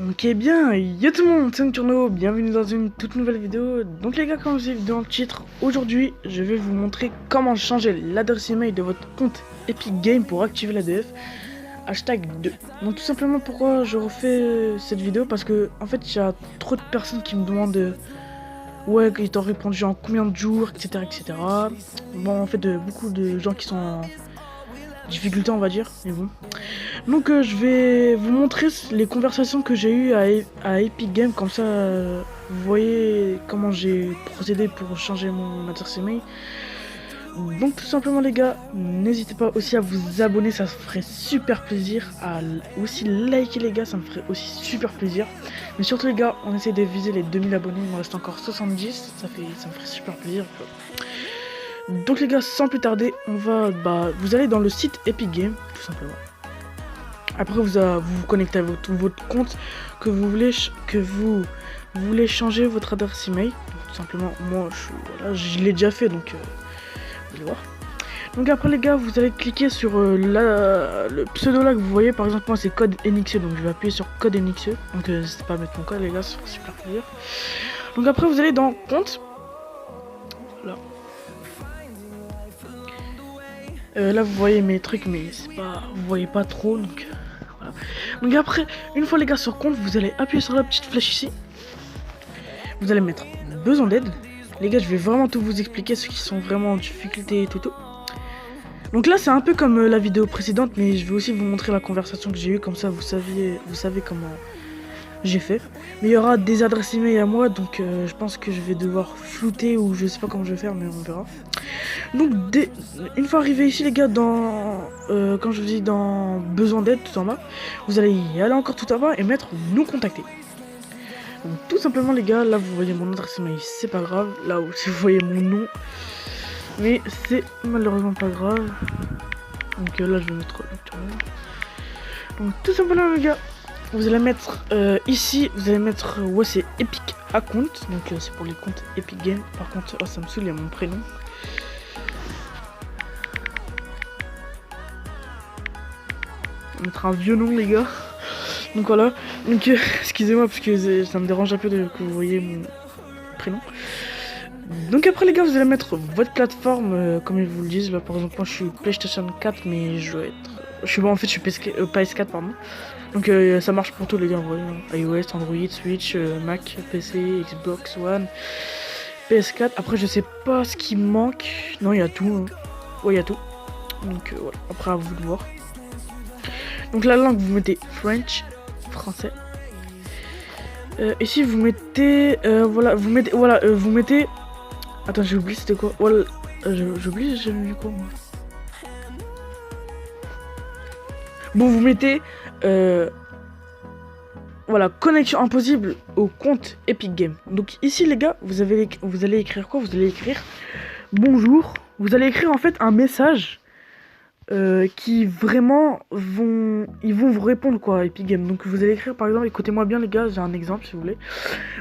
Ok bien, yo tout le monde, c'est Nocturno, bienvenue dans une toute nouvelle vidéo. Donc les gars, comme vous avez vu dans le titre, aujourd'hui je vais vous montrer comment changer l'adresse email de votre compte Epic Games pour activer l'ADF. Hashtag 2. Donc tout simplement pourquoi je refais cette vidéo, parce que en fait il y a trop de personnes qui me demandent ouais, ils t'ont répondu en combien de jours, etc. etc. Bon en fait beaucoup de gens qui sont en difficulté on va dire, mais bon. Donc je vais vous montrer les conversations que j'ai eues à Epic Games, comme ça vous voyez comment j'ai procédé pour changer mon adresse email. Donc tout simplement les gars, n'hésitez pas aussi à vous abonner, ça me ferait super plaisir, à aussi liker les gars, ça me ferait aussi super plaisir. Mais surtout les gars, on essaie de viser les 2000 abonnés, il me reste encore 70, ça me ferait super plaisir. Donc les gars, sans plus tarder, vous allez dans le site Epic Games, tout simplement. Après vous vous connectez à votre compte que vous voulez changer votre adresse email. Donc, tout simplement, moi je l'ai déjà fait, donc vous allez voir. Donc après les gars, vous allez cliquer sur le pseudo là que vous voyez. Par exemple moi c'est code NXE, donc je vais appuyer sur code NXE. Donc n'hésitez pas à mettre mon code les gars, c'est super plaisir. Donc après vous allez dans compte. Là. Là vous voyez mes trucs, mais c'est pas, vous voyez pas trop, donc voilà. Donc après, une fois les gars sur compte, vous allez appuyer sur la petite flèche ici. Vous allez mettre besoin d'aide. Les gars, je vais vraiment tout vous expliquer, ceux qui sont vraiment en difficulté et tout. Donc là c'est un peu comme la vidéo précédente, mais je vais aussi vous montrer la conversation que j'ai eue, comme ça vous savez comment j'ai fait. Mais il y aura des adresses email à moi, donc je pense que je vais devoir flouter, ou je sais pas comment je vais faire, mais on verra. Donc une fois arrivé ici les gars, dans quand je vous dis dans besoin d'aide tout en bas, vous allez y aller encore tout en bas et mettre nous contacter. Donc tout simplement les gars, là vous voyez mon adresse email, c'est pas grave. Là aussi vous voyez mon nom, mais c'est malheureusement pas grave. Donc là je vais mettre Nocturno. Donc tout simplement les gars, vous allez mettre ici, vous allez mettre ouais c'est Epic Account, donc c'est pour les comptes Epic Games. Par contre ça me saoule, il y a mon prénom. On va mettre un vieux nom les gars. Donc voilà, donc excusez-moi parce que ça me dérange un peu que vous voyez mon prénom. Donc après les gars, vous allez mettre votre plateforme comme ils vous le disent. Là par exemple moi je suis PlayStation 4, mais en fait je suis PS4 pardon. Donc ça marche pour tous les gars, vous voyez, iOS, Android, Switch, Mac, PC, Xbox One, PS4. Après je sais pas ce qui manque. Non il y a tout, hein. Ouais il y a tout. Donc voilà, après à vous de voir. Donc la langue vous mettez French, français. Ici vous mettez vous mettez. Attends j'ai oublié c'était quoi. Voilà, j'ai oublié, j'ai mis quoi moi. Bon vous mettez voilà, connexion impossible au compte Epic Games. Donc ici les gars, vous allez écrire quoi? Vous allez écrire bonjour. Vous allez écrire en fait un message qui vraiment ils vont vous répondre quoi, Epic Games. Donc vous allez écrire par exemple, écoutez-moi bien les gars, j'ai un exemple si vous voulez.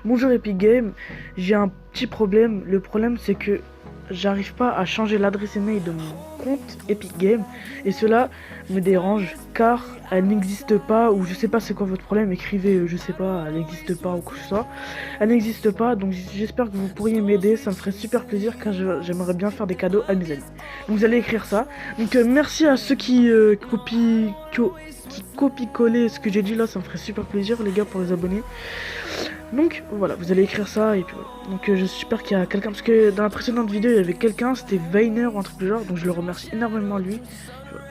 Bonjour Epic Games, j'ai un petit problème. Le problème c'est que j'arrive pas à changer l'adresse email de mon compte Epic Games et cela me dérange car elle n'existe pas, ou je sais pas c'est quoi votre problème, écrivez je sais pas, elle n'existe pas ou quoi que ce soit. Elle n'existe pas, donc j'espère que vous pourriez m'aider, ça me ferait super plaisir car j'aimerais bien faire des cadeaux à mes amis. Donc vous allez écrire ça. Donc merci à ceux qui copient-coller ce que j'ai dit là, ça me ferait super plaisir les gars pour les abonnés. Donc voilà, vous allez écrire ça et puis voilà. Donc j'espère qu'il y a quelqu'un, parce que dans la précédente vidéo il y avait quelqu'un, c'était Weiner ou un truc du genre, donc je le remercie énormément à lui. Voilà.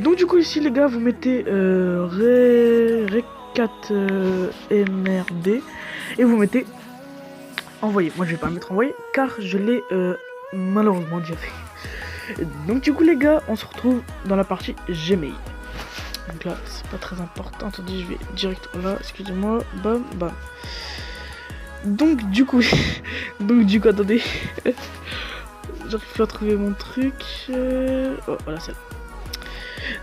Donc du coup ici les gars vous mettez Rec4MRD et vous mettez envoyer. Moi je vais pas mettre envoyer car je l'ai malheureusement déjà fait. Donc du coup les gars, on se retrouve dans la partie Gmail. Donc là c'est pas très important, attendez je vais direct là, excusez-moi, bam bam. Donc du coup attendez, j'arrive plus à trouver mon truc, oh, voilà c'est là.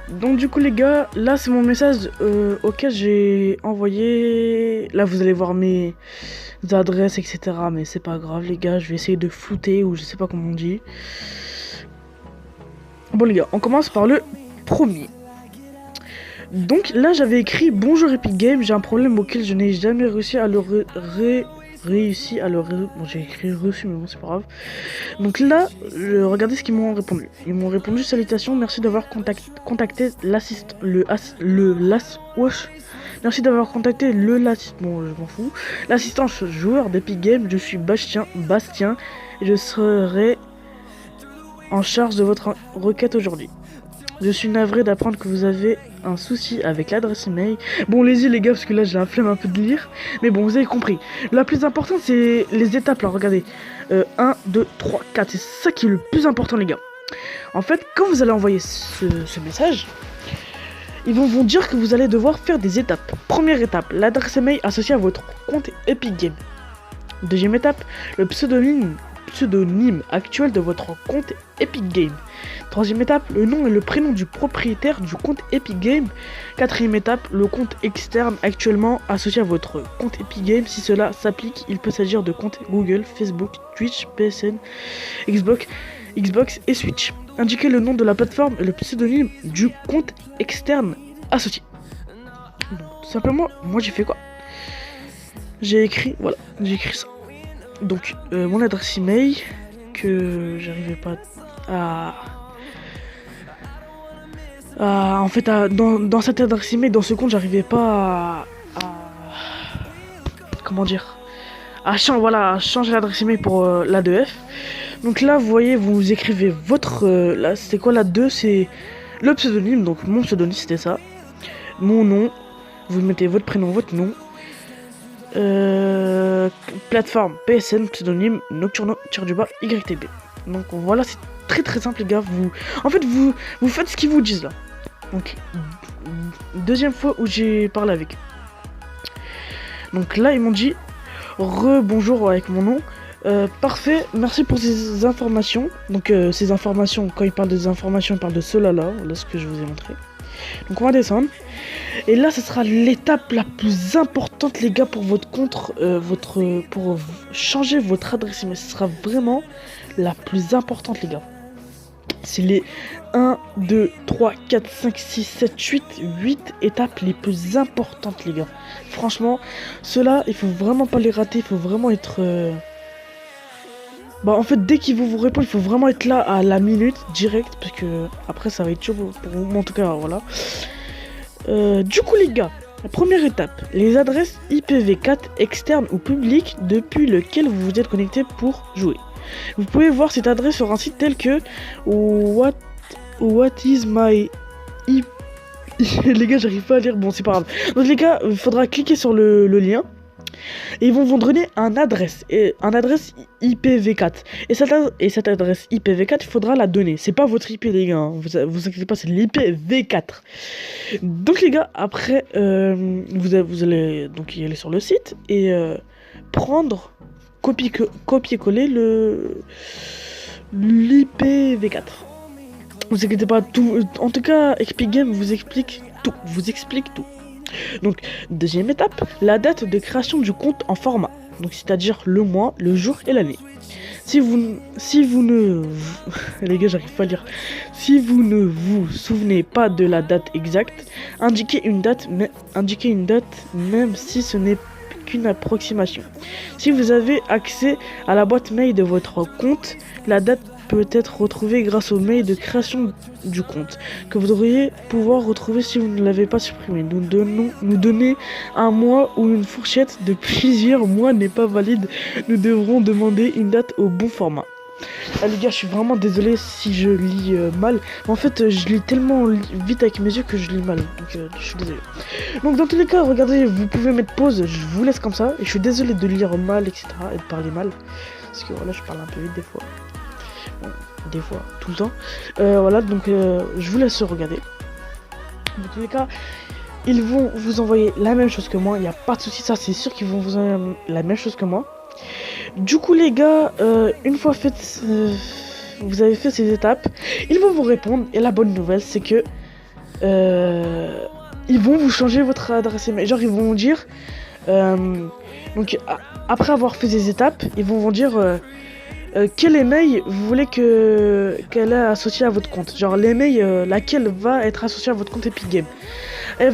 Donc du coup les gars, là c'est mon message auquel j'ai envoyé. Là vous allez voir mes adresses etc, mais c'est pas grave les gars, je vais essayer de flouter, ou je sais pas comment on dit. Bon les gars, on commence par le premier. Donc là j'avais écrit bonjour Epic Games, j'ai un problème auquel je n'ai jamais réussi à le bon j'ai écrit reçu mais bon c'est pas grave. Donc là regardez ce qu'ils m'ont répondu. Ils m'ont répondu salutations, merci d'avoir contacté l'assist merci d'avoir contacté bon je m'en fous, l'assistant joueur d'Epic Games. Je suis Bastien et je serai en charge de votre requête aujourd'hui. Je suis navré d'apprendre que vous avez un souci avec l'adresse email. Bon, les gars, parce que là, j'ai la flemme un peu de lire. Mais bon, vous avez compris. La plus importante, c'est les étapes, là, regardez. 1, 2, 3, 4. C'est ça qui est le plus important, les gars. En fait, quand vous allez envoyer ce message, ils vont vous dire que vous allez devoir faire des étapes. Première étape, l'adresse email associée à votre compte Epic Games. Deuxième étape, le pseudonyme actuel de votre compte Epic Games. Troisième étape, le nom et le prénom du propriétaire du compte Epic Games. Quatrième étape, le compte externe actuellement associé à votre compte Epic Games. Si cela s'applique, il peut s'agir de comptes Google, Facebook, Twitch, PSN, Xbox et Switch. Indiquez le nom de la plateforme et le pseudonyme du compte externe associé. Donc, tout simplement, moi j'ai fait quoi? J'ai écrit ça. Donc mon adresse email que j'arrivais pas en fait dans cette adresse email, dans ce compte, j'arrivais pas comment dire, à changer l'adresse email pour l'A2F. Donc là vous voyez, vous écrivez votre là c'était quoi, l'A2, c'est le pseudonyme, donc mon pseudonyme c'était ça, mon nom, vous mettez votre prénom, votre nom, plateforme PSN, pseudonyme Nocturno-YTB. Donc voilà, c'est très simple les gars. En fait vous faites ce qu'ils vous disent là. Donc deuxième fois où j'ai parlé avec eux. Donc là ils m'ont dit bonjour avec mon nom. Parfait, merci pour ces informations. Donc ces informations, quand ils parlent des informations, ils parlent de cela là, voilà ce que je vous ai montré. Donc on va descendre. Et là, ce sera l'étape la plus importante, les gars, pour votre compte, pour changer votre adresse email. Ce sera vraiment la plus importante, les gars. C'est les 1, 2, 3, 4, 5, 6, 7, 8 étapes les plus importantes, les gars. Franchement, ceux-là, il faut vraiment pas les rater. Il faut vraiment être... Bah, en fait, dès qu'ils vont vous répondre, il faut vraiment être là à la minute, direct. Parce que après, ça va être chaud pour vous. En tout cas, voilà. Du coup les gars, la première étape, les adresses IPv4 externes ou publiques depuis lequel vous vous êtes connecté pour jouer. Vous pouvez voir cette adresse sur un site tel que what is my IP. Les gars, j'arrive pas à lire, bon c'est pas grave. Donc les gars, il faudra cliquer sur le lien. Et ils vont vous donner un adresse IPv4. Et cette adresse IPv4, il faudra la donner. C'est pas votre IP, les gars. Hein. Vous inquiétez pas, c'est l'IPv4. Donc, les gars, après, vous allez donc y aller sur le site et prendre, copier-coller l'IPv4. Vous inquiétez pas, tout. En tout cas, Epic Games vous explique tout. Donc, deuxième étape, la date de création du compte en format. Donc, c'est-à-dire le mois, le jour et l'année. Si vous ne... Les gars, j'arrive pas à lire. Si vous ne vous souvenez pas de la date exacte, indiquez une date même si ce n'est qu'une approximation. Si vous avez accès à la boîte mail de votre compte, la date peut être retrouvée grâce au mail de création du compte que vous devriez pouvoir retrouver si vous ne l'avez pas supprimé. Nous donner un mois ou une fourchette de plusieurs mois n'est pas valide. Nous devrons demander une date au bon format. Ah les gars, je suis vraiment désolé si je lis mal. En fait, je lis tellement vite avec mes yeux que je lis mal. Donc je suis désolé. Donc dans tous les cas, regardez, vous pouvez mettre pause. Je vous laisse comme ça. Et je suis désolé de lire mal, etc. Et de parler mal. Parce que voilà, je parle un peu vite des fois. Des fois, tout le temps. Voilà, donc je vous laisse regarder. Dans tous les cas, ils vont vous envoyer la même chose que moi. Il n'y a pas de souci, ça c'est sûr qu'ils vont vous envoyer la même chose que moi. Du coup les gars, une fois fait, vous avez fait ces étapes, ils vont vous répondre. Et la bonne nouvelle c'est que ils vont vous changer votre adresse email. Genre ils vont vous dire donc après avoir fait ces étapes, ils vont vous dire quel email vous voulez qu'elle est associée à votre compte. Genre l'email laquelle va être associée à votre compte Epic Game. Et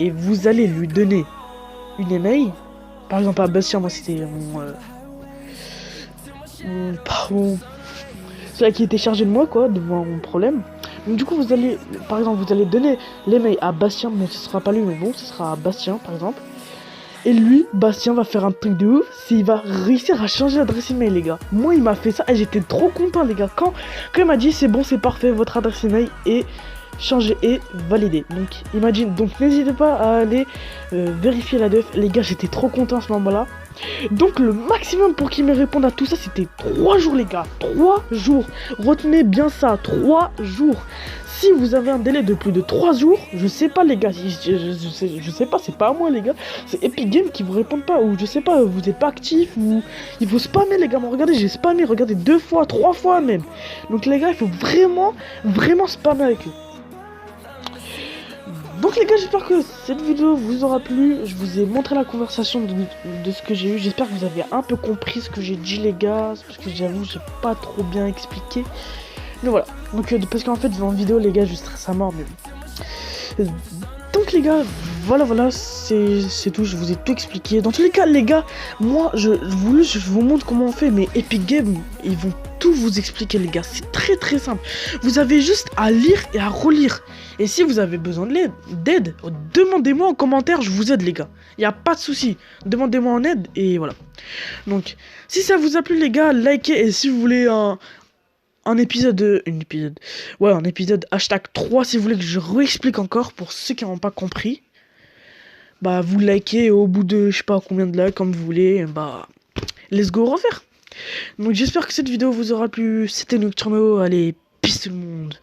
vous allez lui donner une email. Par exemple à Bastien, moi c'était celui qui était chargé de moi quoi, devant mon problème. Donc du coup vous allez, par exemple, vous allez donner l'email à Bastien, bon ce sera pas lui mais bon, ce sera à Bastien par exemple. Et lui, Bastien va faire un truc de ouf, s'il va réussir à changer l'adresse email les gars. Moi il m'a fait ça et j'étais trop content les gars. Quand il m'a dit c'est bon, c'est parfait, votre adresse email est changée et validée. Donc imagine, donc n'hésitez pas à aller vérifier la def. Les gars j'étais trop content à ce moment là. Donc le maximum pour qu'il me réponde à tout ça c'était 3 jours les gars. 3 jours. Retenez bien ça, 3 jours. Si vous avez un délai de plus de 3 jours, je sais pas les gars, je sais pas, c'est pas à moi les gars, c'est Epic Games qui vous répondent pas, ou je sais pas, vous êtes pas actif, ou il faut spammer les gars, moi regardez, j'ai spammé, regardez 2 fois, 3 fois même. Donc les gars, il faut vraiment spammer avec eux. Donc les gars, j'espère que cette vidéo vous aura plu. Je vous ai montré la conversation de ce que j'ai eu. J'espère que vous avez un peu compris ce que j'ai dit les gars. Parce que j'avoue, j'ai pas trop bien expliqué. Mais voilà. Donc parce qu'en fait, en vidéo les gars, je stresse à mort. Mais bon. Donc les gars, voilà, c'est tout. Je vous ai tout expliqué. Dans tous les cas, les gars, moi, je vous montre comment on fait. Mais Epic Games, ils vont tout vous expliquer les gars. C'est très simple. Vous avez juste à lire et à relire. Et si vous avez besoin d'aide, demandez-moi en commentaire, je vous aide les gars. Il n'y a pas de souci. Demandez-moi en aide et voilà. Donc, si ça vous a plu les gars, likez. Et si vous voulez un épisode hashtag 3, si vous voulez que je réexplique encore pour ceux qui n'ont pas compris, bah vous likez et au bout de je sais pas combien de likes comme vous voulez, bah let's go refaire. Donc j'espère que cette vidéo vous aura plu. C'était Nocturno, allez, peace tout le monde.